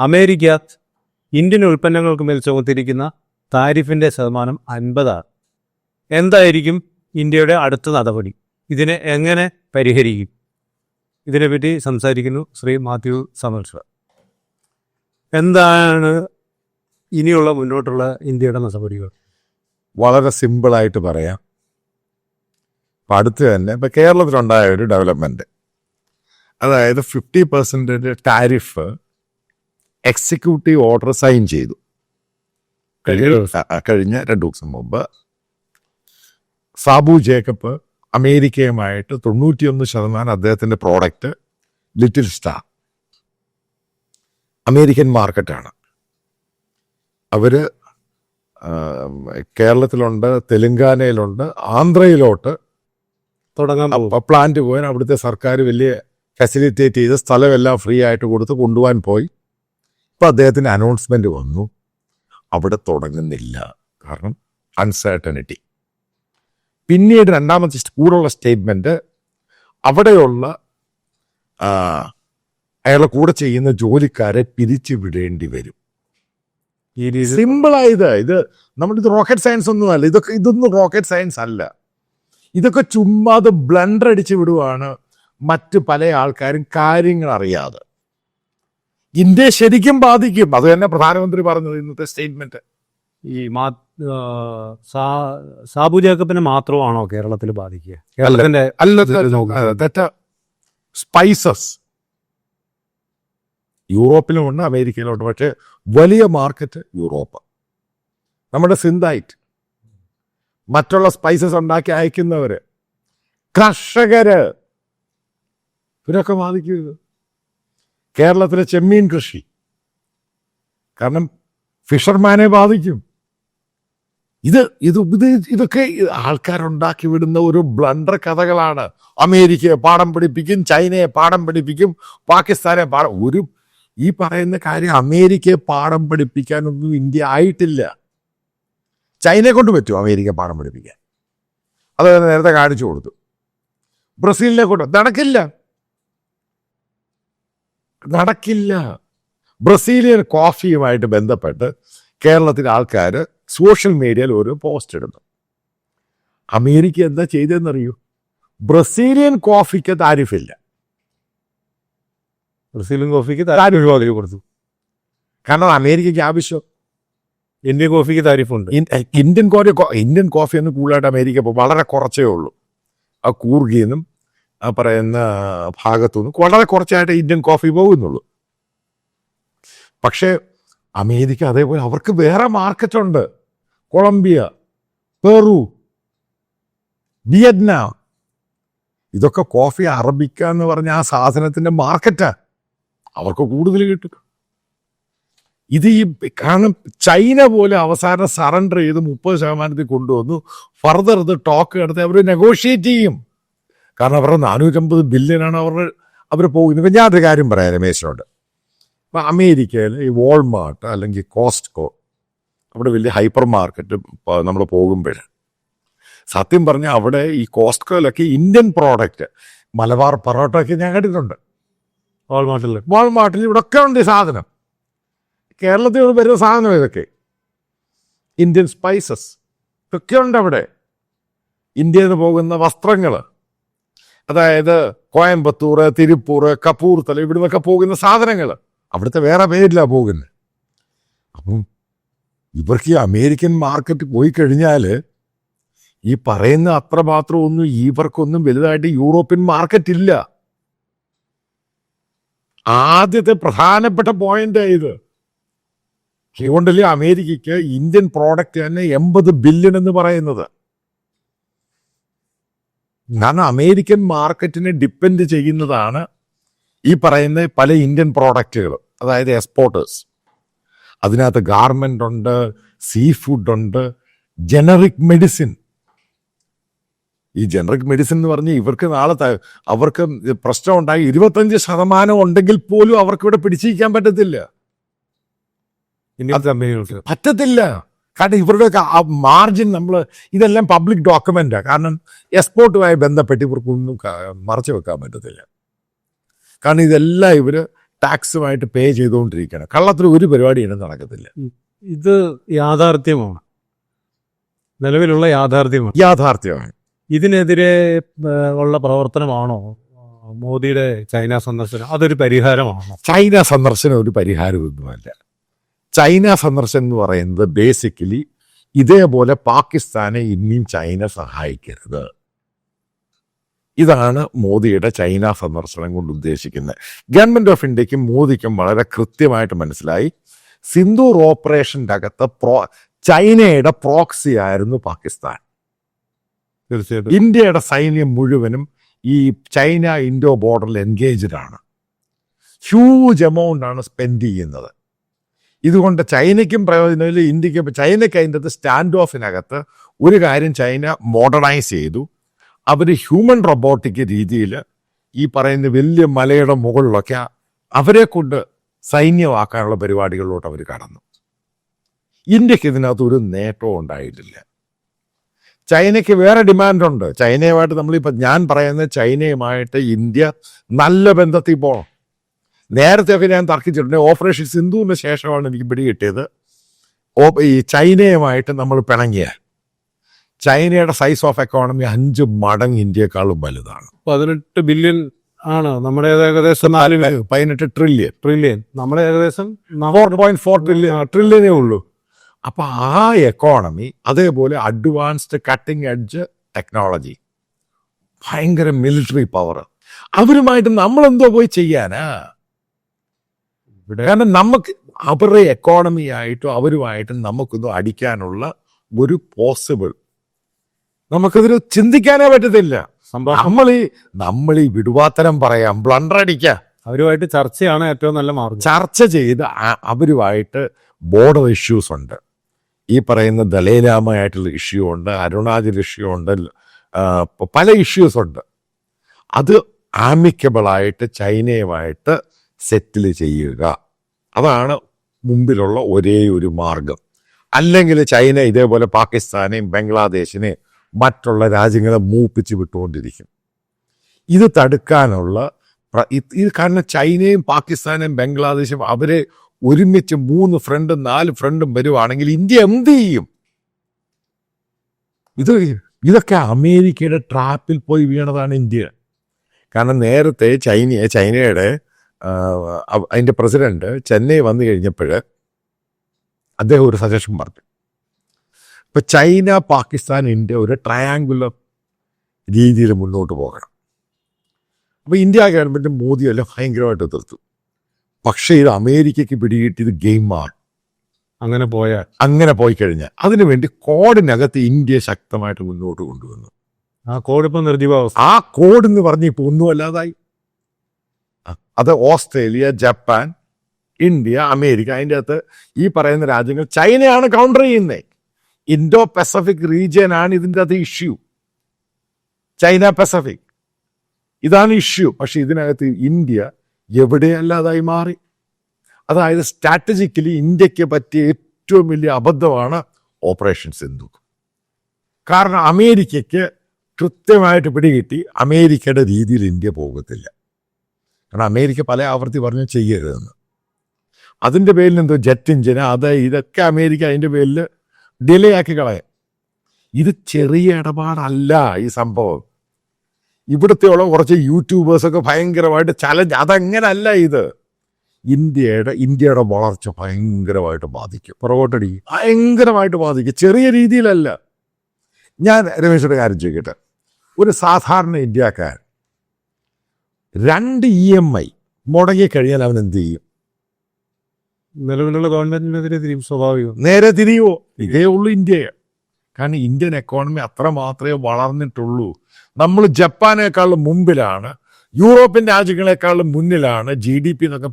America Indian ഉൽപ്പന്നങ്ങൾക്ക് മേൽ ചുമത്തിയിരിക്കുന്ന താരിഫിൻ്റെ ശതമാനം 50. എന്തായിരിക്കും ഇന്ത്യയുടെ അടുത്ത നടപടി? ഇതിനെ എങ്ങനെ പരിഹരിക്കും? ഇതിനെപ്പറ്റി സംസാരിക്കുന്നു ശ്രീ മാത്യു സമൽഷ. എന്താണ് ഇനിയുള്ള മുന്നോട്ടുള്ള ഇന്ത്യയുടെ നടപടികൾ? വളരെ സിമ്പിളായിട്ട് പറയാം. ഇപ്പം അടുത്ത് തന്നെ ഇപ്പം കേരളത്തിലുണ്ടായ ഒരു ഡെവലപ്മെൻറ്റ്, അതായത് 50% ടാരിഫ് എക്സിക്യൂട്ടീവ് ഓർഡർ സൈൻ ചെയ്തു കഴിഞ്ഞ 2 ദിവസം മുമ്പ്. സാബു ജേക്കബ് അമേരിക്കയുമായിട്ട് 91% അദ്ദേഹത്തിൻ്റെ പ്രോഡക്റ്റ് ലിറ്റിൽ സ്റ്റാർ അമേരിക്കൻ മാർക്കറ്റാണ്. അവർ കേരളത്തിലുണ്ട്, തെലുങ്കാനയിലുണ്ട്, ആന്ധ്രയിലോട്ട് തുടങ്ങാൻ പ്ലാന്റ് പോകാൻ അവിടുത്തെ സർക്കാർ വലിയ ഫെസിലിറ്റേറ്റ് ചെയ്ത് സ്ഥലമെല്ലാം ഫ്രീ ആയിട്ട് കൊടുത്ത് കൊണ്ടുപോകാൻ പോയി. ഇപ്പം അദ്ദേഹത്തിന് അനൗൺസ്മെൻറ്റ് വന്നു, അവിടെ തുടങ്ങുന്നില്ല, കാരണം അൺസർട്ടനിറ്റി. പിന്നീട് രണ്ടാമത്തെ കൂടുള്ള സ്റ്റേറ്റ്മെൻറ്റ്, അവിടെയുള്ള അയാളെ കൂടെ ചെയ്യുന്ന ജോലിക്കാരെ പിരിച്ചു വിടേണ്ടി വരും. സിമ്പിളായത്. ഇത് നമ്മളിത് റോക്കറ്റ് സയൻസ് ഒന്നുമല്ല, ഇതൊന്നും റോക്കറ്റ് സയൻസ് അല്ല. ഇതൊക്കെ ചുമ്മാ അത് ബ്ലണ്ടർ അടിച്ച് വിടുവാണ് മറ്റ് പല ആൾക്കാരും കാര്യങ്ങൾ അറിയാതെ. ഇന്ത്യ ശരിക്കും ബാധിക്കും. അത് തന്നെ പ്രധാനമന്ത്രി പറഞ്ഞത് ഇന്നത്തെ സ്റ്റേറ്റ്മെന്റ്. ഈ സാബു ജേക്കബിനെ മാത്രമാണോ കേരളത്തിൽ ബാധിക്കുക? കേരളത്തിന്റെ സ്പൈസസ് യൂറോപ്പിലുമുണ്ട്, അമേരിക്കയിലുണ്ട്. പക്ഷേ വലിയ മാർക്കറ്റ് യൂറോപ്പ്. നമ്മുടെ സിന്തായിട്ട് മറ്റുള്ള സ്പൈസസ് ഉണ്ടാക്കി അയക്കുന്നവര്, കർഷകര്, ഇവരൊക്കെ ബാധിക്കും. കേരളത്തിലെ ചെമ്മീൻ കൃഷി, കാരണം ഫിഷർമാനെ ബാധിക്കും. ഇതൊക്കെ ആൾക്കാരുണ്ടാക്കി വിടുന്ന ഒരു ബ്ലണ്ടർ കഥകളാണ്. അമേരിക്കയെ പാഠം പഠിപ്പിക്കും, ചൈനയെ പാഠം പഠിപ്പിക്കും, പാകിസ്ഥാനെ ഈ പറയുന്ന കാര്യം അമേരിക്കയെ പാഠം പഠിപ്പിക്കാനൊന്നും ഇന്ത്യ ആയിട്ടില്ല. ചൈനയെ കൊണ്ട് പറ്റും അമേരിക്ക പാഠം പഠിപ്പിക്കാൻ. അത് നേരത്തെ കാണിച്ചു കൊടുത്തു. ബ്രസീലിനെ കൊണ്ട് നടക്കില്ല. ബ്രസീലിയൻ കോഫിയുമായിട്ട് ബന്ധപ്പെട്ട് കേരളത്തിലെ ആൾക്കാർ സോഷ്യൽ മീഡിയയിൽ ഒരു പോസ്റ്റ് ഇടുന്നു. അമേരിക്ക എന്താ ചെയ്തതെന്നറിയൂ? ബ്രസീലിയൻ കോഫിക്ക് താരിഫില്ല. ബ്രസീലിയൻ കോഫിക്ക് താരിഫ് കൊടുത്തു. കാരണം അമേരിക്കയ്ക്ക് ആവശ്യം ഇന്ത്യൻ കോഫിക്ക് താരിഫുണ്ട്. ഇന്ത്യൻ കോഫി എന്ന് കൂടുതലായിട്ട് അമേരിക്ക വളരെ കുറച്ചേ ഉള്ളൂ. ആ കൂർഗിന്നും ആ പറയുന്ന ഭാഗത്തുനിന്ന് വളരെ കുറച്ചായിട്ട് ഇന്ത്യൻ കോഫി പോകുന്നുള്ളൂ. പക്ഷേ അമേരിക്ക അതേപോലെ അവർക്ക് വേറെ മാർക്കറ്റുണ്ട്. കൊളംബിയ, പെറു, വിയറ്റ്നാം, ഇതൊക്കെ കോഫി അറബിക്ക എന്ന് പറഞ്ഞ ആ സാധനത്തിൻ്റെ മാർക്കറ്റാ. അവർക്ക് കൂടുതൽ കിട്ടും. കാരണം ചൈന പോലെ അവസാനം സറണ്ടർ ചെയ്ത് 30% കൊണ്ടുവന്നു. ഫർദർ ഇത് ടോക്ക് നടത്തി അവർ നെഗോഷിയേറ്റ് ചെയ്യും. കാരണം അവരുടെ 450 ബില്യനാണ് അവർ പോകുന്നത്. ഇപ്പം ഞാനൊരു കാര്യം പറയാം രമേശിനോട്. ഇപ്പം അമേരിക്കയിൽ ഈ വാൾമാർട്ട് അല്ലെങ്കിൽ കോസ്റ്റ്കോ, അവിടെ വലിയ ഹൈപ്പർ മാർക്കറ്റ് നമ്മൾ പോകുമ്പോൾ സത്യം പറഞ്ഞാൽ അവിടെ ഈ കോസ്റ്റ്കോയിലൊക്കെ ഇന്ത്യൻ പ്രോഡക്റ്റ്, മലബാർ പൊറോട്ടയൊക്കെ ഞാൻ കണ്ടിട്ടുണ്ട്. വാൾമാർട്ടിൽ ഇവിടെ ഒക്കെ ഉണ്ട് ഈ സാധനം. കേരളത്തിൽ വരുന്ന സാധനം ഇതൊക്കെ ഇന്ത്യൻ സ്പൈസസ് ഇതൊക്കെ ഉണ്ട് അവിടെ. ഇന്ത്യയിൽ നിന്ന് പോകുന്ന വസ്ത്രങ്ങൾ, അതായത് കോയമ്പത്തൂർ, തിരുപ്പൂർ, കപൂർത്തല, ഇവിടുന്നൊക്കെ പോകുന്ന സാധനങ്ങൾ അവിടുത്തെ വേറെ പേരിലാണ് പോകുന്നത്. അപ്പം ഇവർക്ക് ഈ അമേരിക്കൻ മാർക്കറ്റ് പോയി കഴിഞ്ഞാൽ ഈ പറയുന്ന അത്രമാത്രം ഒന്നും ഇവർക്കൊന്നും വലുതായിട്ട് യൂറോപ്യൻ മാർക്കറ്റ് ഇല്ല. ആദ്യത്തെ പ്രധാനപ്പെട്ട പോയിന്റ് ഇത്. അതുകൊണ്ടല്ലേ അമേരിക്കയ്ക്ക് ഇന്ത്യൻ പ്രോഡക്റ്റ് തന്നെ 80 ബില്യൺ എന്ന് പറയുന്നത്. കാരണം അമേരിക്കൻ മാർക്കറ്റിനെ ഡിപ്പെൻഡ് ചെയ്യുന്നതാണ് ഈ പറയുന്ന പല ഇന്ത്യൻ പ്രോഡക്റ്റുകൾ, അതായത് എക്സ്പോർട്ടേഴ്സ്. അതിനകത്ത് ഗാർമെൻ്റ് ഉണ്ട്, സീ ഫുഡ് ഉണ്ട്, ജനറിക് മെഡിസിൻ. ഈ ജനറിക് മെഡിസിൻ എന്ന് പറഞ്ഞാൽ ഇവർക്ക് അവർക്ക് പ്രശ്നം ഉണ്ടായി 25% ഉണ്ടെങ്കിൽ പോലും അവർക്ക് ഇവിടെ പിടിച്ചിരിക്കാൻ പറ്റത്തില്ല. പറ്റത്തില്ല. കാരണം ഇവരുടെ മാർജിൻ ഇതെല്ലാം പബ്ലിക് ഡോക്യുമെന്റാണ്. കാരണം എക്സ്പോർട്ടുമായി ബന്ധപ്പെട്ട് ഇവർക്കൊന്നും മറച്ചു വെക്കാൻ പറ്റത്തില്ല. കാരണം ഇതെല്ലാം ഇവർ ടാക്സുമായിട്ട് പേ ചെയ്തുകൊണ്ടിരിക്കുകയാണ്. കള്ളത്തിൽ ഒരു പരിപാടിയും നടക്കത്തില്ല. ഇത് യാഥാർത്ഥ്യമാണ്, നിലവിലുള്ള യാഥാർത്ഥ്യമാണ്. യാഥാർത്ഥ്യമാണ്. ഇതിനെതിരെ ഉള്ള പ്രവർത്തനമാണോ മോദിയുടെ ചൈന സന്ദർശനം? അതൊരു പരിഹാരമാണോ? ചൈന സന്ദർശനം ഒരു പരിഹാരമൊന്നുമല്ല. ചൈന സന്ദർശനം എന്ന് പറയുന്നത് ബേസിക്കലി ഇതേപോലെ പാകിസ്ഥാനെ ഇനിയും ചൈന സഹായിക്കരുത്. ഇതാണ് മോദിയുടെ ചൈന സന്ദർശനം കൊണ്ട് ഉദ്ദേശിക്കുന്നത്. ഗവൺമെന്റ് ഓഫ് ഇന്ത്യക്കും മോദിക്കും വളരെ കൃത്യമായിട്ട് മനസ്സിലായി, സിന്ദൂർ ഓപ്പറേഷൻ്റെ അകത്ത് ചൈനയുടെ പ്രോക്സി ആയിരുന്നു പാകിസ്ഥാൻ. തീർച്ചയായിട്ടും ഇന്ത്യയുടെ സൈന്യം മുഴുവനും ഈ ചൈന ഇൻഡോ ബോർഡറിൽ എൻഗേജ്ഡ് ആണ്. ഹ്യൂജ് എമൗണ്ട് ആണ് സ്പെൻഡ് ചെയ്യുന്നത്. ഇതുകൊണ്ട് ചൈനയ്ക്കും പ്രയോജനമില്ല, ഇന്ത്യക്കും. ചൈനയ്ക്ക് അതിൻ്റെ അകത്ത് സ്റ്റാൻഡ് ഓഫിനകത്ത് ഒരു കാര്യം ചൈന മോഡേണൈസ് ചെയ്തു. അവർ ഹ്യൂമൻ റോബോട്ടിക് രീതിയിൽ ഈ പറയുന്ന വലിയ മലയുടെ മുകളിലൊക്കെ അവരെ കൊണ്ട് സൈന്യമാക്കാനുള്ള പരിപാടികളിലോട്ട് അവർ കടന്നു. ഇന്ത്യക്ക് ഇതിനകത്ത് ഒരു നേട്ടവും ഉണ്ടായിട്ടില്ല. ചൈനയ്ക്ക് വേറെ ഡിമാൻഡുണ്ട്. ചൈനയുമായിട്ട് നമ്മളിപ്പോൾ ഞാൻ പറയുന്നത് ചൈനയുമായിട്ട് ഇന്ത്യ നല്ല ബന്ധത്തിൽ പോകണം. നേരത്തെയൊക്കെ ഞാൻ തർക്കിച്ചിട്ടുണ്ട്. ഓപ്പറേഷൻ സിന്ധുവിന് ശേഷമാണ് എനിക്ക് പിടികിട്ടിയത് ഈ ചൈനയുമായിട്ട് നമ്മൾ പിണങ്ങിയ ചൈനയുടെ സൈസ് ഓഫ് എക്കോണമി 5 മടങ്ങ് ഇന്ത്യയെക്കാളും വലുതാണ്. 18 ബില്യൺ ആണ്, നമ്മുടെ ഏകദേശം 18 ട്രില്യൺ. നമ്മുടെ ഏകദേശം 4.4 ട്രില്യനേ ഉള്ളൂ. അപ്പൊ ആ എക്കോണമി, അതേപോലെ അഡ്വാൻസ്ഡ് കട്ടിംഗ് എഡ്ജ് ടെക്നോളജി, ഭയങ്കര മിലിറ്ററി പവർ, അവരുമായിട്ട് നമ്മളെന്തോ പോയി ചെയ്യാനാ? കാരണം നമുക്ക് അവരുടെ എക്കോണമി ആയിട്ടും അവരുമായിട്ടും നമുക്കൊന്നും അടിക്കാനുള്ള ഒരു പോസിബിൾ നമുക്കതൊരു ചിന്തിക്കാനേ പറ്റത്തില്ല. നമ്മളീ വിടുവാത്തരം പറയാം, ബ്ലണ്ടർ അടിക്കാം. അവരുമായിട്ട് ചർച്ചയാണ് ഏറ്റവും നല്ല മാർഗം. ചർച്ച ചെയ്ത് അവരുമായിട്ട് ബോർഡർ ഇഷ്യൂസ് ഉണ്ട്. ഈ പറയുന്ന ദലൈലാമയായിട്ടുള്ള ഇഷ്യൂ ഉണ്ട്, അരുണാചൽ ഇഷ്യൂ ഉണ്ട്, പല ഇഷ്യൂസ് ഉണ്ട്. അത് ആമിക്കബിളായിട്ട് ചൈനയുമായിട്ട് സെറ്റിൽ ചെയ്യുക, അതാണ് മുമ്പിലുള്ള ഒരേ ഒരു മാർഗം. അല്ലെങ്കിൽ ചൈന ഇതേപോലെ പാകിസ്ഥാനെയും ബംഗ്ലാദേശിനെയും മറ്റുള്ള രാജ്യങ്ങളെ മൂപ്പിച്ച് വിട്ടുകൊണ്ടിരിക്കും. ഇത് തടുക്കാനുള്ള ഇത് കാരണം ചൈനയും പാകിസ്ഥാനും ബംഗ്ലാദേശും അവരെ ഒരുമിച്ച് 3 ഫ്രണ്ടും 4 ഫ്രണ്ടും വരുവാണെങ്കിൽ ഇന്ത്യ എന്ത് ചെയ്യും? ഇതൊക്കെ അമേരിക്കയുടെ ട്രാപ്പിൽ പോയി വീണതാണ് ഇന്ത്യ. കാരണം നേരത്തെ ചൈനയുടെ അതിൻ്റെ പ്രസിഡന്റ് ചെന്നൈ വന്നു കഴിഞ്ഞപ്പോൾ അദ്ദേഹം ഒരു സജഷൻ പറഞ്ഞു. ഇപ്പം ചൈന, പാകിസ്ഥാൻ, ഇന്ത്യ ഒരു ട്രയാങ്കുലർ രീതിയിൽ മുന്നോട്ട് പോകണം. അപ്പോൾ ഇന്ത്യ ഗവൺമെൻറ് മോദിയെല്ലാം ഭയങ്കരമായിട്ട് എതിർത്തു. പക്ഷേ ഇത് അമേരിക്കയ്ക്ക് പിടികിട്ടിയത് ഗെയിമാണ്. അങ്ങനെ പോയി കഴിഞ്ഞാൽ അതിനുവേണ്ടി കോഡിനകത്ത് ഇന്ത്യ ശക്തമായിട്ട് മുന്നോട്ട് കൊണ്ടുവന്നു. ആ കോഡ് ഇപ്പം നിർജീവാവസ്ഥ. ആ കോഡ് എന്ന് പറഞ്ഞ് ഇപ്പോൾ ഒന്നുമല്ലാതായി. അത് ഓസ്ട്രേലിയ, ജപ്പാൻ, ഇന്ത്യ, അമേരിക്ക, അതിൻ്റെ അകത്ത് ഈ പറയുന്ന രാജ്യങ്ങൾ ചൈനയാണ് കൗണ്ടർ ചെയ്യുന്നത്. ഇൻഡോ പസഫിക് റീജിയൻ ആണ് ഇതിൻ്റെ അകത്ത് ഇഷ്യൂ. ചൈന പസഫിക് ഇതാണ് ഇഷ്യൂ. പക്ഷെ ഇതിനകത്ത് ഇന്ത്യ എവിടെയല്ലാതായി മാറി. അതായത് സ്ട്രാറ്റജിക്കലി ഇന്ത്യക്ക് പറ്റിയ ഏറ്റവും വലിയ അബദ്ധമാണ് ഓപ്പറേഷൻ സിന്ധു. കാരണം അമേരിക്കയ്ക്ക് കൃത്യമായിട്ട് പിടികിട്ടി അമേരിക്കയുടെ രീതിയിൽ ഇന്ത്യ പോകത്തില്ല. കാരണം അമേരിക്ക പല ആവർത്തി പറഞ്ഞു ചെയ്യരുതെന്ന്. അതിൻ്റെ പേരിൽ എന്തോ ജെറ്റ് എഞ്ചിന് ഇതൊക്കെ അമേരിക്ക അതിൻ്റെ പേരിൽ ഡിലേ ആക്കി കളയാം. ഇത് ചെറിയ ഇടപാടല്ല ഈ സംഭവം. ഇവിടുത്തെയുള്ള കുറച്ച് യൂട്യൂബേഴ്സൊക്കെ ഭയങ്കരമായിട്ട് ചലഞ്ച്, അതങ്ങനല്ല. ഇത് ഇന്ത്യയുടെ വളർച്ച ഭയങ്കരമായിട്ട് ബാധിക്കും. പുറകോട്ടടി ഭയങ്കരമായിട്ട് ബാധിക്കും. ചെറിയ രീതിയിലല്ല. ഞാൻ രമേശയുടെ കാര്യം ചോദിക്കട്ടെ. ഒരു സാധാരണ ഇന്ത്യക്കാരൻ 2 EMI മുടങ്ങിക്കഴിഞ്ഞാൽ അവൻ എന്ത് ചെയ്യും? നിലവിലുള്ള ഗവൺമെന്റിനെതിരെ തിരിയും. സ്വാഭാവികം. നേരെ തിരിയുമോ? ഇതേ ഉള്ളൂ ഇന്ത്യയെ. കാരണം ഇന്ത്യൻ എക്കോണമി അത്ര മാത്രമേ വളർന്നിട്ടുള്ളൂ. നമ്മൾ ജപ്പാനേക്കാളും മുമ്പിലാണ്, യൂറോപ്യൻ രാജ്യങ്ങളെക്കാളും മുന്നിലാണ് GDP എന്നൊക്കെ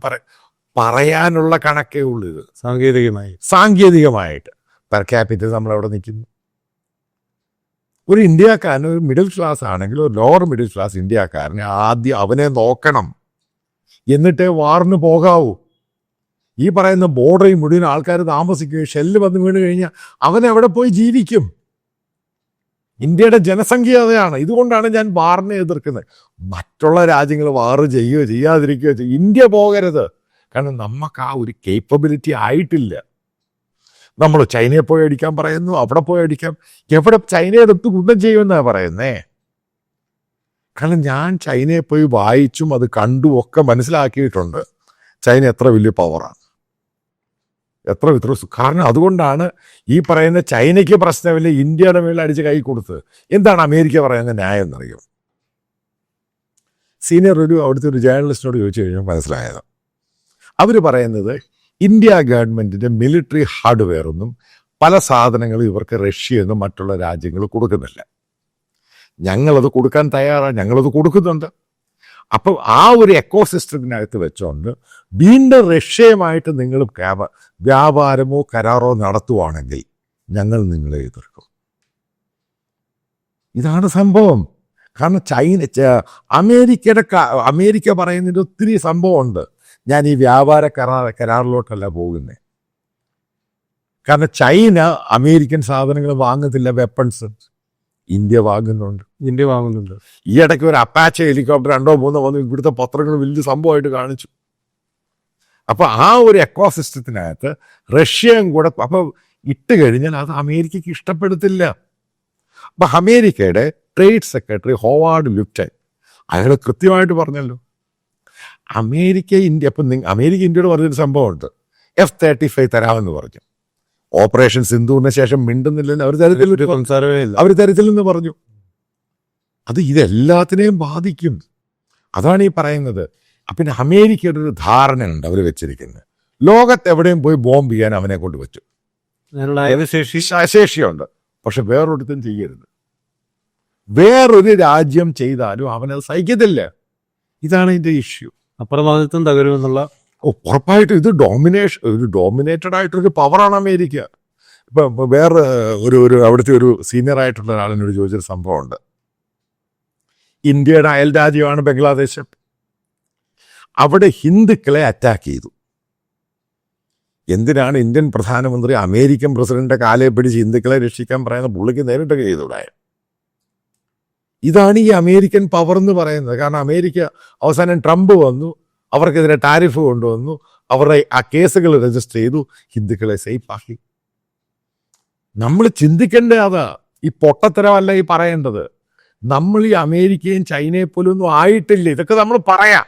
പറയാനുള്ള കണക്കേ ഉള്ളൂ. ഇത് സാങ്കേതികമായിട്ട് പെർ ക്യാപിറ്റൽ നമ്മളവിടെ നിൽക്കുന്നു. ഒരു ഇന്ത്യക്കാരൻ, ഒരു മിഡിൽ ക്ലാസ് ആണെങ്കിൽ, ഒരു ലോവർ മിഡിൽ ക്ലാസ് ഇന്ത്യക്കാരനെ ആദ്യം അവനെ നോക്കണം, എന്നിട്ടേ വാറിന് പോകാവൂ. ഈ പറയുന്ന ബോർഡറിൽ മുഴുവൻ ആൾക്കാർ താമസിക്കുകയും ഷെല്ല് വന്ന് വീണ് കഴിഞ്ഞാൽ അവൻ എവിടെ പോയി ജീവിക്കും? ഇന്ത്യയുടെ ജനസംഖ്യ അതാണ്. ഇതുകൊണ്ടാണ് ഞാൻ വാറിനെ എതിർക്കുന്നത്. മറ്റുള്ള രാജ്യങ്ങൾ വാറ് ചെയ്യുകയോ ചെയ്യാതിരിക്കുകയോ ഇന്ത്യ പോകരുത്. കാരണം നമുക്ക് ആ ഒരു കേപ്പബിലിറ്റി ആയിട്ടില്ല. നമ്മൾ ചൈനയെ പോയി അടിക്കാൻ പറയുന്നു, അവിടെ പോയി അടിക്കാം. എവിടെ ചൈനയെടുത്ത് കുന്തം ചെയ്യുമെന്നാണ് പറയുന്നേ. കാരണം ഞാൻ ചൈനയെ പോയി വായിച്ചും അത് കണ്ടും ഒക്കെ മനസ്സിലാക്കിയിട്ടുണ്ട് ചൈന എത്ര വലിയ പവറാണ്, എത്ര കാരണം അതുകൊണ്ടാണ് ഈ പറയുന്ന ചൈനയ്ക്ക് പ്രശ്നമില്ല, ഇന്ത്യയുടെ മേളിൽ അടിച്ച് കൈ കൊടുത്തത്. എന്താണ് അമേരിക്ക പറയുന്ന ന്യായം എന്നറിയും? സീനിയർ അവിടുത്തെ ഒരു ജേർണലിസ്റ്റിനോട് ചോദിച്ചു കഴിഞ്ഞാൽ മനസ്സിലായത്, അവർ പറയുന്നത് ഇന്ത്യ ഗവൺമെൻറ്റിൻ്റെ മിലിറ്ററി ഹാർഡ്വെയർ ഒന്നും പല സാധനങ്ങളും ഇവർക്ക് റഷ്യയൊന്നും മറ്റുള്ള രാജ്യങ്ങൾ കൊടുക്കുന്നില്ല. ഞങ്ങളത് കൊടുക്കാൻ തയ്യാറാണ്, ഞങ്ങളത് കൊടുക്കുന്നുണ്ട്. അപ്പം ആ ഒരു എക്കോസിസ്റ്റത്തിനകത്ത് വെച്ചുകൊണ്ട് വീണ്ടും റഷ്യയുമായിട്ട് നിങ്ങൾ വ്യാപാരമോ കരാറോ നടത്തുവാണെങ്കിൽ ഞങ്ങൾ നിങ്ങളെ എതിർക്കും. ഇതാണ് സംഭവം. കാരണം അമേരിക്ക പറയുന്നതിൻ്റെ ഒത്തിരി സംഭവമുണ്ട്. ഞാൻ ഈ വ്യാപാര കരാറിലോട്ടല്ല പോകുന്നത്. കാരണം ചൈന അമേരിക്കൻ സാധനങ്ങൾ വാങ്ങത്തില്ല, വെപ്പൺസ് ഇന്ത്യ വാങ്ങുന്നുണ്ട്. ഈ ഇടയ്ക്ക് ഒരു അപ്പാച്ചെ ഹെലികോപ്റ്റർ 2-3 വന്നു, ഇവിടുത്തെ പത്രങ്ങൾ വലിയ സംഭവമായിട്ട് കാണിച്ചു. അപ്പൊ ആ ഒരു എക്കോസിസ്റ്റത്തിനകത്ത് റഷ്യയും കൂടെ അപ്പൊ ഇട്ട് കഴിഞ്ഞാൽ അത് അമേരിക്കയ്ക്ക് ഇഷ്ടപ്പെടത്തില്ല. അപ്പൊ അമേരിക്കയുടെ ട്രേഡ് സെക്രട്ടറി ഹോവാർഡ് ലുപ്റ്റൻ അയാൾ കൃത്യമായിട്ട് പറഞ്ഞല്ലോ, അമേരിക്ക ഇന്ത്യയോട് പറഞ്ഞൊരു സംഭവമുണ്ട്, F-35 തരാമെന്ന് പറഞ്ഞു. ഓപ്പറേഷൻ സിന്ധൂറിന് ശേഷം മിണ്ടുന്നില്ലെന്ന് അവർ തരത്തില്ലെന്ന് പറഞ്ഞു. അത് ഇതെല്ലാത്തിനെയും ബാധിക്കും. അതാണ് ഈ പറയുന്നത്. പിന്നെ അമേരിക്കയുടെ ഒരു ധാരണയുണ്ട് അവർ വെച്ചിരിക്കുന്നത്, ലോകത്ത് എവിടെയും പോയി ബോംബ് ചെയ്യാൻ അവനെ കൊണ്ട് പറ്റും, ശേഷിയുണ്ട്. പക്ഷെ വേറൊരിടത്തും ചെയ്യരുത്. വേറൊരു രാജ്യം ചെയ്താലും അവനത് സഹിക്കത്തില്ല. ഇതാണ് ഇതിന്റെ ഇഷ്യൂ. അപ്രമാദിത്വം തകരുമെന്നുള്ള ഉറപ്പായിട്ടും ഇത് ഡോമിനേറ്റഡ് ആയിട്ടൊരു പവറാണ് അമേരിക്ക. ഇപ്പം വേറെ അവിടുത്തെ ഒരു സീനിയർ ആയിട്ടുള്ള ഒരാളിനോട് ചോദിച്ചൊരു സംഭവമുണ്ട്. ഇന്ത്യയുടെ അയൽ രാജ്യമാണ് ബംഗ്ലാദേശ്. അവിടെ ഹിന്ദുക്കളെ അറ്റാക്ക് ചെയ്തു. എന്തിനാണ് ഇന്ത്യൻ പ്രധാനമന്ത്രി അമേരിക്കൻ പ്രസിഡന്റിന്റെ കാലെ പിടിച്ച് ഹിന്ദുക്കളെ രക്ഷിക്കാൻ പറയുന്ന പുള്ളിക്ക് നേരിട്ട് ചെയ്തുകൂടെ? ഇതാണ് ഈ അമേരിക്കൻ പവർ എന്ന് പറയുന്നത്. കാരണം അമേരിക്ക അവസാനം ട്രംപ് വന്നു, അവർക്കെതിരെ ടാരിഫ് കൊണ്ടുവന്നു, അവരുടെ ആ കേസുകൾ രജിസ്റ്റർ ചെയ്തു, ഹിന്ദുക്കളെ സേഫ് ആക്കി. നമ്മൾ ചിന്തിക്കേണ്ടത് അതാ, ഈ പൊട്ടത്തരമല്ല ഈ പറയേണ്ടത്. നമ്മൾ ഈ അമേരിക്കയും ചൈനയെ പോലും ഒന്നും ആയിട്ടില്ല. ഇതൊക്കെ നമ്മൾ പറയാം,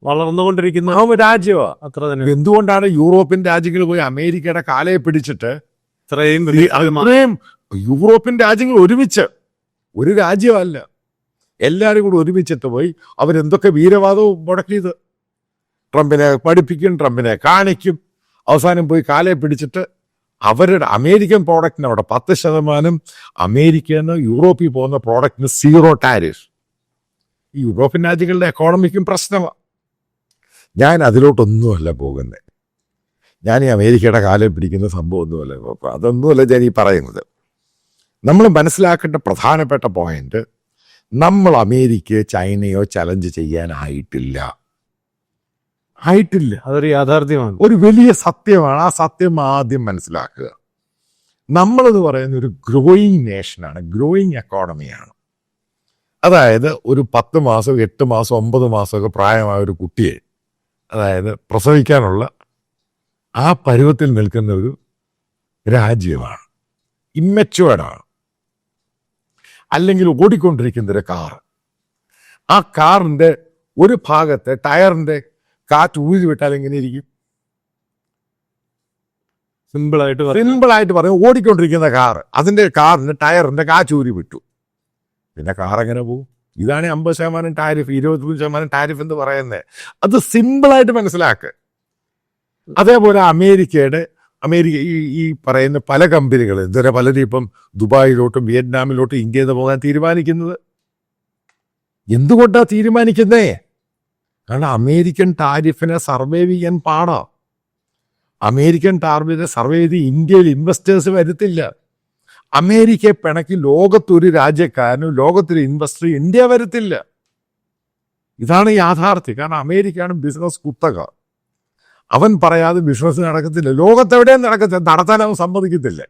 വളർന്നുകൊണ്ടിരിക്കുന്ന രാജ്യമാണ് അത്ര തന്നെ. എന്തുകൊണ്ടാണ് യൂറോപ്യൻ രാജ്യങ്ങൾ പോയി അമേരിക്കയുടെ കാലയെ പിടിച്ചിട്ട് ഇത്രയും യൂറോപ്യൻ രാജ്യങ്ങൾ ഒരുമിച്ച്, ഒരു രാജ്യമല്ല, എല്ലാവരും കൂടി ഒരുമിച്ചിട്ട് പോയി അവരെന്തൊക്കെ വീരവാദവും മുടക്കിയത്. ട്രംപിനെ പഠിപ്പിക്കും, ട്രംപിനെ കാണിക്കും, അവസാനം പോയി കാലയെ പിടിച്ചിട്ട് അവരുടെ അമേരിക്കൻ പ്രോഡക്റ്റിന് അവിടെ 10%, അമേരിക്കന്ന് യൂറോപ്പിൽ പോകുന്ന പ്രോഡക്റ്റിന് 0 ടാരിഫ്. ഈ യൂറോപ്യൻ രാജ്യങ്ങളുടെ എക്കോണമിക്കും പ്രശ്നമാണ്. ഞാൻ അതിലോട്ടൊന്നുമല്ല പോകുന്നത്. ഞാൻ ഈ അമേരിക്കയുടെ കാലം പിടിക്കുന്ന സംഭവമൊന്നുമല്ല, അതൊന്നുമല്ല ഞാൻ ഈ പറയുന്നത്. നമ്മൾ മനസ്സിലാക്കേണ്ട പ്രധാനപ്പെട്ട പോയിന്റ്, നമ്മൾ അമേരിക്കയോ ചൈനയോ ചലഞ്ച് ചെയ്യാനായിട്ടില്ല. അതൊരു യാഥാർത്ഥ്യമാണ്, ഒരു വലിയ സത്യമാണ്. ആ സത്യം ആദ്യം മനസ്സിലാക്കുക. നമ്മളെന്ന് പറയുന്ന ഒരു ഗ്രോയിങ് നേഷനാണ്, ഗ്രോയിങ് എക്കോണമിയാണ്. അതായത് ഒരു 10 മാസം 8 മാസം 9 മാസമൊക്കെ പ്രായമായ ഒരു കുട്ടിയെ, അതായത് പ്രസവിക്കാനുള്ള ആ പരുവത്തിൽ നിൽക്കുന്ന ഒരു രാജ്യമാണ്, ഇമ്മച്വേർഡാണ്. അല്ലെങ്കിൽ ഓടിക്കൊണ്ടിരിക്കുന്ന ഒരു കാർ, ആ കാറിന്റെ ഒരു ഭാഗത്തെ ടയറിന്റെ കാറ്റ് ഊരി വിട്ടാൽ എങ്ങനെ ഇരിക്കും? സിമ്പിളായിട്ട് പറയും, ഓടിക്കൊണ്ടിരിക്കുന്ന കാർ, അതിന്റെ കാറിന്റെ ടയറിന്റെ കാറ്റ് ഊരി വിട്ടു, പിന്നെ കാർ എങ്ങനെ പോകും? ഇതാണ് 50% ടാരിഫ്, 25% ടാരിഫ് എന്ന് പറയുന്നത്. അത് സിമ്പിളായിട്ട് മനസ്സിലാക്കുക. അതേപോലെ അമേരിക്ക ഈ പറയുന്ന പല കമ്പനികൾ, ഇതുവരെ പലരും ഇപ്പം ദുബായിലോട്ടും വിയറ്റ്നാമിലോട്ടും ഇന്ത്യയിൽ നിന്ന് പോകാൻ തീരുമാനിക്കുന്നത്. എന്തുകൊണ്ടാണ് തീരുമാനിക്കുന്നേ? കാരണം അമേരിക്കൻ ടാരിഫിനെ സർവൈവ് ചെയ്യാൻ പാടാ. അമേരിക്കൻ ടാരിഫിനെ സർവൈവ് ചെയ്ത് ഇന്ത്യയിൽ ഇൻവെസ്റ്റേഴ്സ് വരത്തില്ല. അമേരിക്കയെ പിണക്കി ലോകത്തൊരു രാജ്യക്കാരനും ലോകത്തൊരു ഇൻവെസ്റ്റർ ഇന്ത്യ വരത്തില്ല. ഇതാണ് യാഥാർത്ഥ്യം. കാരണം അമേരിക്കയാണ് ബിസിനസ് കുത്തക. അവൻ പറയാതെ ബിസിനസ് നടക്കത്തില്ല, ലോകത്തെവിടെയും നടക്കത്തില്ല, നടത്താൻ അവൻ സമ്മതിക്കത്തില്ല.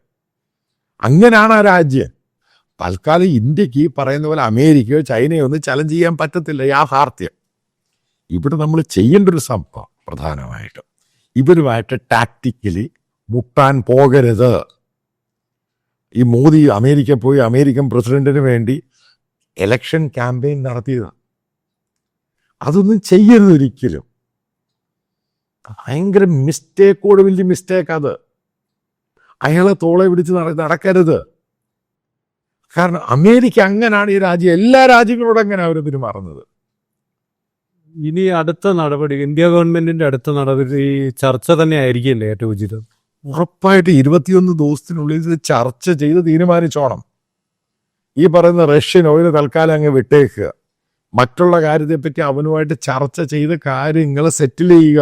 അങ്ങനെയാണ് ആ രാജ്യം. തൽക്കാലം ഇന്ത്യക്ക് ഈ പറയുന്ന പോലെ അമേരിക്കയോ ചൈനയോ ഒന്നും ചലഞ്ച് ചെയ്യാൻ പറ്റത്തില്ല, യാഥാർത്ഥ്യം. ഇവിടെ നമ്മൾ ചെയ്യേണ്ട ഒരു സംഭവം പ്രധാനമായിട്ടും ഇവരുമായിട്ട് ടാക്ടിക്കലി മുട്ടാൻ പോകരുത്. ഈ മോദി അമേരിക്ക പോയി അമേരിക്കൻ പ്രസിഡന്റിന് വേണ്ടി ഇലക്ഷൻ ക്യാമ്പയിൻ നടത്തിയതാണ്. അതൊന്നും ചെയ്യരുത് ഒരിക്കലും. ഭയങ്കര മിസ്റ്റേക്കോട് വലിയ മിസ്റ്റേക്ക് അത്. അയാളെ തോളെ പിടിച്ച് നടക്കരുത്. കാരണം അമേരിക്ക അങ്ങനാണ് ഈ രാജ്യം. എല്ലാ രാജ്യങ്ങളോടും അങ്ങനെ അവർ പെരുമാറുന്നത്. ഇനി അടുത്ത നടപടി, ഇന്ത്യ ഗവൺമെന്റിന്റെ അടുത്ത നടപടി ചർച്ച തന്നെ ആയിരിക്കില്ലേ ഏറ്റവും ഉചിതം? ഉറപ്പായിട്ട് 21 ദിവസത്തിനുള്ളിൽ ഇത് ചർച്ച ചെയ്ത് തീരുമാനിച്ചോണം. ഈ പറയുന്ന റഷ്യൻ ഓയിൽ തൽക്കാലം അങ്ങ് വിട്ടേക്കുക. മറ്റുള്ള കാര്യത്തെപ്പറ്റി അവനുമായിട്ട് ചർച്ച ചെയ്ത് കാര്യങ്ങൾ സെറ്റിൽ ചെയ്യുക.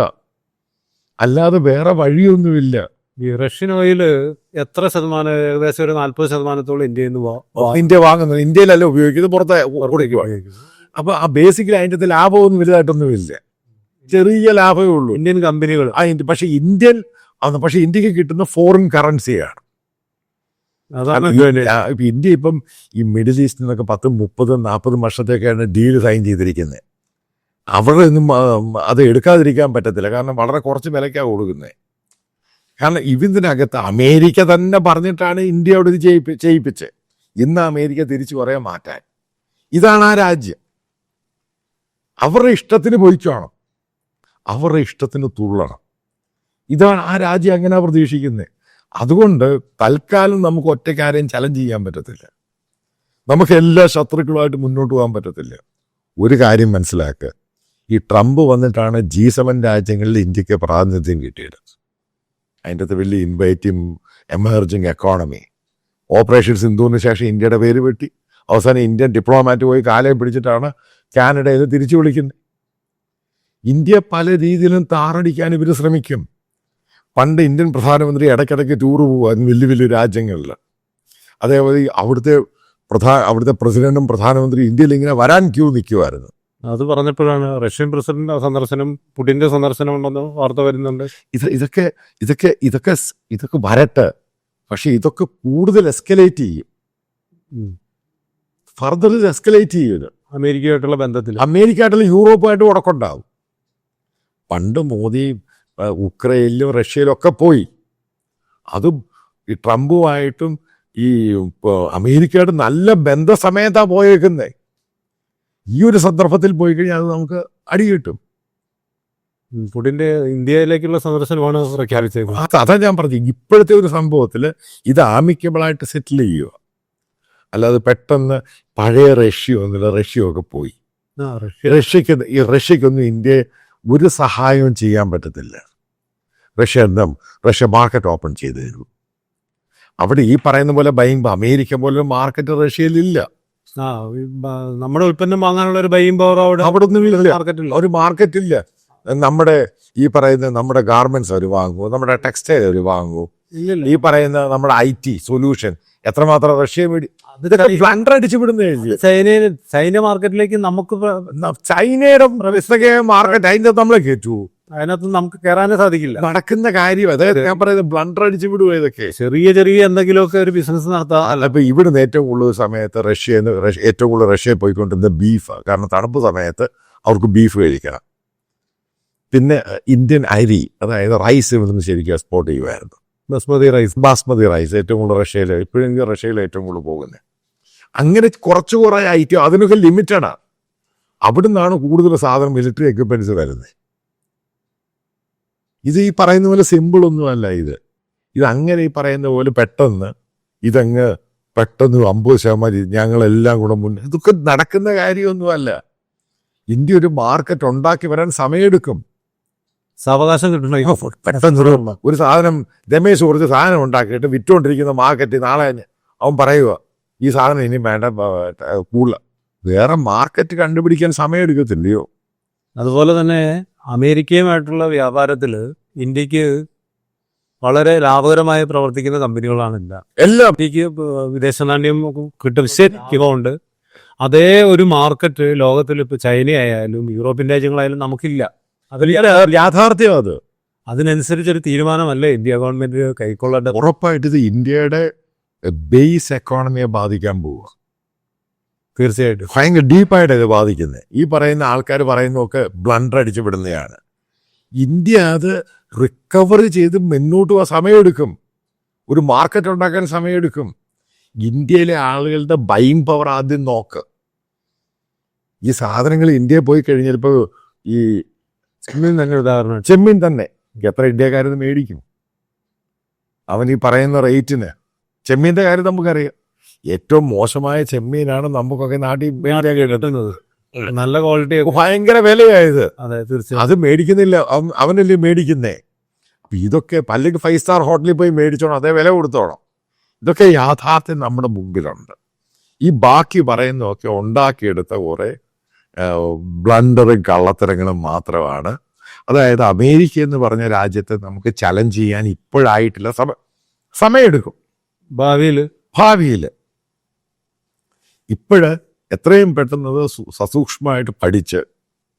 അല്ലാതെ വേറെ വഴിയൊന്നുമില്ല. ഈ റഷ്യൻ ഓയിൽ എത്ര ശതമാനം? ഏകദേശം ഒരു 40% ഇന്ത്യയിൽ നിന്ന് ഇന്ത്യ വാങ്ങുന്നത്. ഇന്ത്യയിലല്ല ഉപയോഗിക്കുന്നത്, പുറത്തെ കൊടുക്കുക. അപ്പൊ ആ ബേസിക്കലി അതിൻ്റെ ലാഭമൊന്നും വലുതായിട്ടൊന്നുമില്ല. ചെറിയ ലാഭമേ ഉള്ളൂ ഇന്ത്യൻ കമ്പനികൾ. പക്ഷെ ഇന്ത്യക്ക് കിട്ടുന്ന ഫോറിൻ കറൻസിയാണ്. അതാണ് ഇന്ത്യ ഇപ്പം ഈ മിഡിൽ ഈസ്റ്റിൽ നിന്നൊക്കെ 10, 30, 40 വർഷത്തേക്കാണ് ഡീൽ സൈൻ ചെയ്തിരിക്കുന്നത്. അവിടെ ഒന്നും അത് എടുക്കാതിരിക്കാൻ പറ്റത്തില്ല. കാരണം വളരെ കുറച്ച് വിലയ്ക്കാണ് കൊടുക്കുന്നത്. കാരണം ഇതിനകത്ത് അമേരിക്ക തന്നെ പറഞ്ഞിട്ടാണ് ഇന്ത്യയോട് ഇത് ചെയ്യിപ്പിച്ച്. ഇന്ന് അമേരിക്ക തിരിച്ചു പറയാൻ മാറ്റാൻ. ഇതാണ് ആ രാജ്യം. അവരുടെ ഇഷ്ടത്തിന് പൊയ്ക്കണം, അവരുടെ ഇഷ്ടത്തിന് തുള്ളണം. ഇതാണ് ആ രാജ്യം അങ്ങനെ പ്രതീക്ഷിക്കുന്നത്. അതുകൊണ്ട് തൽക്കാലം നമുക്ക് ഒറ്റക്കാരെയും ചലഞ്ച് ചെയ്യാൻ പറ്റത്തില്ല. നമുക്ക് എല്ലാ ശത്രുക്കളുമായിട്ട് മുന്നോട്ട് പോകാൻ പറ്റത്തില്ല. ഒരു കാര്യം മനസ്സിലാക്കുക, ഈ ട്രംപ് വന്നിട്ടാണ് G7 രാജ്യങ്ങളിൽ ഇന്ത്യക്ക് പ്രാതിനിധ്യം കിട്ടിയത്. അതിൻ്റെ അകത്ത് വലിയ ഇൻവൈറ്റിംഗ് എമേർജിങ് എക്കോണമി. ഓപ്പറേഷൻ സിന്ധുവിന് ശേഷം ഇന്ത്യയുടെ പേര് വെട്ടി. അവസാനം ഇന്ത്യൻ ഡിപ്ലോമാറ്റ് പോയി കാലം പിടിച്ചിട്ടാണ് കാനഡയിൽ തിരിച്ചു വിളിക്കുന്നത്. ഇന്ത്യ പല രീതിയിലും താറടിക്കാൻ ഇവർ ശ്രമിക്കും. പണ്ട് ഇന്ത്യൻ പ്രധാനമന്ത്രി ഇടയ്ക്കിടയ്ക്ക് ടൂറ് പോകുമായിരുന്നു വലിയ വലിയ രാജ്യങ്ങളിൽ. അതേപോലെ അവിടുത്തെ പ്രസിഡന്റും പ്രധാനമന്ത്രി ഇന്ത്യയിൽ ഇങ്ങനെ വരാൻ ക്യൂ നിൽക്കുമായിരുന്നു. അത് പറഞ്ഞപ്പോഴാണ് റഷ്യൻ പ്രസിഡന്റ് സന്ദർശനം, പുടിന്റെ സന്ദർശനം ഉണ്ടെന്ന് വാർത്ത വരുന്നുണ്ട്. ഇതൊക്കെ വരട്ടെ. പക്ഷെ ഇതൊക്കെ കൂടുതൽ എസ്കലേറ്റ് ചെയ്യും. ഫർദർ എസ്കലേറ്റ് ചെയ്യും. അമേരിക്കയായിട്ടുള്ള യൂറോപ്പുമായിട്ട് ഉടക്കുണ്ടാവും. പണ്ട് മോദി ഉക്രൈനിലും റഷ്യയിലും ഒക്കെ പോയി. അതും ഈ ട്രംപുമായിട്ടും ഈ അമേരിക്കയായിട്ട് നല്ല ബന്ധസമയത്താണ് പോയേക്കുന്നത്. ഈ ഒരു സന്ദർഭത്തിൽ പോയി കഴിഞ്ഞാൽ അത് നമുക്ക് അടി കിട്ടും. പുടിന്റെ ഇന്ത്യയിലേക്കുള്ള സന്ദർശനമാണ് പ്രഖ്യാപിച്ചത്. അതാ ഞാൻ പറഞ്ഞു, ഇപ്പോഴത്തെ ഒരു സംഭവത്തിൽ ഇത് ആമിക്കബിളായിട്ട് സെറ്റിൽ ചെയ്യുക. അല്ലാതെ പെട്ടെന്ന് പഴയ റഷ്യയൊക്കെ പോയി. റഷ്യക്കൊന്നും ഇന്ത്യ ഒരു സഹായവും ചെയ്യാൻ പറ്റത്തില്ല. റഷ്യ മാർക്കറ്റ് ഓപ്പൺ ചെയ്തു തരും. അവിടെ ഈ പറയുന്ന പോലെ അമേരിക്ക പോലെ മാർക്കറ്റ് റഷ്യയിലില്ല. നമ്മുടെ ഉൽപ്പന്നം വാങ്ങാനുള്ള ഒരു ബൈയിങ് പവർ അവിടെ ഒന്നും ഒരു മാർക്കറ്റില്ല. നമ്മുടെ ഈ പറയുന്ന നമ്മുടെ ഗാർമെന്റ്സ് അവർ വാങ്ങൂ, നമ്മുടെ ടെക്സ്റ്റൈൽ അവർ വാങ്ങൂ. ഈ പറയുന്ന നമ്മുടെ IT സൊല്യൂഷൻ എത്രമാത്രം റഷ്യ ഫ്ലണ്ടർ അടിച്ചു വിടുന്ന ചൈന മാർക്കറ്റിലേക്ക് നമുക്ക് ചൈനയുടെ മാർക്കറ്റ് അതിൻ്റെ നമ്മളെ കയറ്റൂ. അതിനകത്ത് നമുക്ക് കയറാനേ സാധിക്കില്ല. നടക്കുന്ന കാര്യം അതായത് ഞാൻ പറയുന്നത് ബ്ലണ്ടർ അടിച്ചു വിടുക. ഇതൊക്കെ ചെറിയ എന്തെങ്കിലുമൊക്കെ ഒരു ബിസിനസ് നടത്താം. അല്ല, ഇപ്പൊ ഇവിടുന്ന് ഏറ്റവും കൂടുതൽ സമയത്ത് ഏറ്റവും കൂടുതൽ റഷ്യ പോയിക്കൊണ്ടിരുന്ന ബീഫ്. കാരണം തണുപ്പ് സമയത്ത് അവർക്ക് ബീഫ് കഴിക്കണം. പിന്നെ ഇന്ത്യൻ അരി, അതായത് റൈസ് ഇവിടുന്ന് ശരിക്കും എക്സ്പോർട്ട് ചെയ്യുമായിരുന്നു. ബാസ്മതി റൈസ് ഏറ്റവും കൂടുതൽ ഇപ്പോഴെങ്കിലും റഷ്യയിൽ ഏറ്റവും കൂടുതൽ പോകുന്നത്. അങ്ങനെ കുറേ ഐറ്റം അതിനൊക്കെ ലിമിറ്റഡാണ്. അവിടുന്നാണ് കൂടുതൽ സാധനം മിലിറ്ററി എക്യുപ്മെന്റ്സ് വരുന്നത്. ഇത് ഈ പറയുന്ന പോലെ സിമ്പിളൊന്നുമല്ല. ഇത് അങ്ങനെ ഈ പറയുന്ന പോലെ പെട്ടെന്ന് 50% ഞങ്ങളെല്ലാം കൂടെ ഇതൊക്കെ നടക്കുന്ന കാര്യമൊന്നുമല്ല. ഇന്ത്യ ഒരു മാർക്കറ്റ് ഉണ്ടാക്കി വരാൻ സമയമെടുക്കും. സാവകാശം കിട്ടണം. പെട്ടെന്ന് ഒരു സാധനം രമേശ് കുറച്ച് സാധനം ഉണ്ടാക്കിയിട്ട് വിറ്റുകൊണ്ടിരിക്കുന്ന മാർക്കറ്റ് നാളെ അവൻ പറയുക ഈ സാധനം ഇനി വേണ്ട, കൂടുതൽ വേറെ മാർക്കറ്റ് കണ്ടുപിടിക്കാൻ സമയം എടുക്കത്തില്ലയോ. അതുപോലെ തന്നെ അമേരിക്കയുമായിട്ടുള്ള വ്യാപാരത്തിൽ ഇന്ത്യക്ക് വളരെ ലാഭകരമായി പ്രവർത്തിക്കുന്ന കമ്പനികളാണില്ല. ഇന്ത്യക്ക് വിദേശ നാണ്യം കിട്ടും, ശരിക്കുണ്ട്. അതേ ഒരു മാർക്കറ്റ് ലോകത്തിൽ ഇപ്പോൾ ചൈനയായാലും യൂറോപ്യൻ രാജ്യങ്ങളായാലും നമുക്കില്ല. അതിൽ യാഥാർത്ഥ്യം അത്. അതിനനുസരിച്ചൊരു തീരുമാനമല്ല ഇന്ത്യ ഗവൺമെന്റ് കൈക്കൊള്ളേണ്ടത്. ഉറപ്പായിട്ട് ഇത് ഇന്ത്യയുടെ ബേസ് എക്കോണമിയെ ബാധിക്കാൻ പോവുക. തീർച്ചയായിട്ടും. ഭയങ്കര ഡീപ്പായിട്ട് ഇത് ബാധിക്കുന്നത്. ഈ പറയുന്ന ആൾക്കാർ പറയുന്നതൊക്കെ ബ്ലണ്ടർ അടിച്ച് വിടുന്നതാണ്. ഇന്ത്യ അത് റിക്കവർ ചെയ്ത് മുന്നോട്ട് പോകാൻ സമയമെടുക്കും. ഒരു മാർക്കറ്റ് ഉണ്ടാക്കാൻ സമയമെടുക്കും. ഇന്ത്യയിലെ ആളുകളുടെ ബൈയിങ് പവർ ആദ്യം നോക്ക്. ഈ സാധനങ്ങൾ ഇന്ത്യയിൽ പോയി കഴിഞ്ഞപ്പോൾ ഈ ചെമ്മീൻ തന്നെ ഉദാഹരണം. ചെമ്മീൻ തന്നെ എത്ര ഇന്ത്യക്കാരത് മേടിക്കും? അവൻ ഈ പറയുന്ന റേറ്റിന്. ചെമ്മീൻ്റെ കാര്യം നമുക്കറിയാം. ഏറ്റവും മോശമായ ചെമ്മീനാണ് നമുക്കൊക്കെ നാട്ടിൽ കിട്ടുന്നത്. നല്ല ക്വാളിറ്റി ഭയങ്കര വിലയായത്. അതെ, തീർച്ചയായും. അത് മേടിക്കുന്നില്ല, അവനല്ലേ മേടിക്കുന്നേ. അപ്പം ഇതൊക്കെ അല്ലെങ്കിൽ 5 സ്റ്റാർ ഹോട്ടലിൽ പോയി മേടിച്ചോണം, അതേ വില കൊടുത്തോണം. ഇതൊക്കെ യാഥാർത്ഥ്യം നമ്മുടെ മുമ്പിലുണ്ട്. ഈ ബാക്കി പറയുന്നതൊക്കെ ഉണ്ടാക്കിയെടുത്ത കുറേ ബ്ലണ്ടറും കള്ളത്തരങ്ങളും മാത്രമാണ്. അതായത് അമേരിക്ക എന്ന് പറഞ്ഞ രാജ്യത്തെ നമുക്ക് ചലഞ്ച് ചെയ്യാൻ ഇപ്പോഴായിട്ടില്ല, സമയമെടുക്കും ഭാവിയിൽ. എത്രയും പെട്ടെന്നത് സസൂക്ഷ്മമായിട്ട് പഠിച്ച്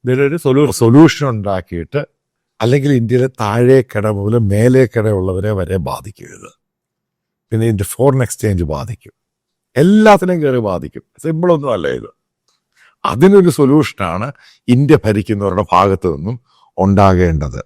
ഇതിലൊരു സൊല്യൂഷൻ ഉണ്ടാക്കിയിട്ട്, അല്ലെങ്കിൽ ഇന്ത്യയിലെ താഴേക്കട മുതൽ മേലേക്കട ഉള്ളവരെ വരെ ബാധിക്കരുത്. പിന്നെ ഇതിൻ്റെ ഫോറിൻ എക്സ്ചേഞ്ച് ബാധിക്കും, എല്ലാത്തിനെയും കയറി ബാധിക്കും. സിമ്പിളൊന്നും അല്ല ഇത്. അതിനൊരു സൊല്യൂഷനാണ് ഇന്ത്യ ഭരിക്കുന്നവരുടെ ഭാഗത്തു നിന്നും ഉണ്ടാകേണ്ടത്.